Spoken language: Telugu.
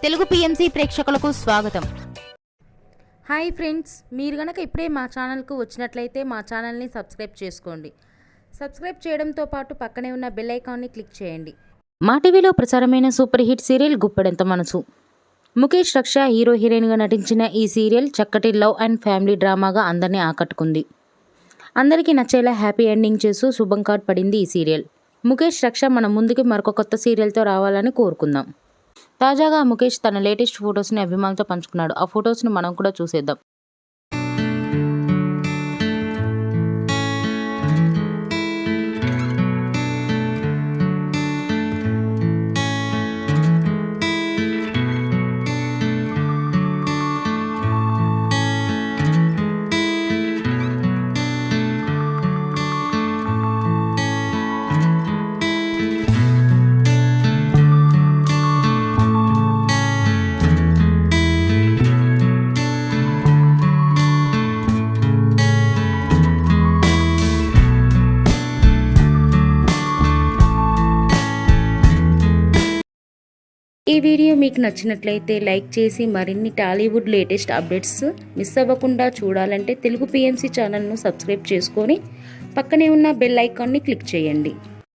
తెలుగు పిఎంసి ప్రేక్షకులకు స్వాగతం. హాయ్ ఫ్రెండ్స్, మీరు గనక ఇప్పుడే మా ఛానల్కు వచ్చినట్లయితే మా ఛానల్ని సబ్స్క్రైబ్ చేసుకోండి. సబ్స్క్రైబ్ చేయడంతో పాటు పక్కనే ఉన్న బెల్ ఐకాన్ని క్లిక్ చేయండి. మా టీవీలో ప్రసారమైన సూపర్ హిట్ సీరియల్ గుప్పెడంత మనసు. ముఖేష్ రక్ష హీరో హీరోయిన్గా నటించిన ఈ సీరియల్ చక్కటి లవ్ అండ్ ఫ్యామిలీ డ్రామాగా అందరినీ ఆకట్టుకుంది. అందరికీ నచ్చేలా హ్యాపీ ఎండింగ్ చేస్తూ శుభం కార్డ్ పడింది ఈ సీరియల్. ముఖేష్ రక్ష మన ముందుకి మరొక కొత్త సీరియల్తో రావాలని కోరుకుందాం. తాజాగా ముఖేష్ తన లేటెస్ట్ ఫొటోస్ని అభిమానులతో పంచుకున్నాడు. ఆ ఫొటోస్ని మనం కూడా చూసేద్దాం. ఈ వీడియో మీకు నచ్చినట్లయితే లైక్ చేసి మరిన్ని టాలీవుడ్ లేటెస్ట్ అప్డేట్స్ మిస్ అవ్వకుండా చూడాలంటే తెలుగు పిఎంసి ఛానల్ను సబ్స్క్రైబ్ చేసుకొని పక్కనే ఉన్న బెల్ ఐకాన్ని క్లిక్ చేయండి.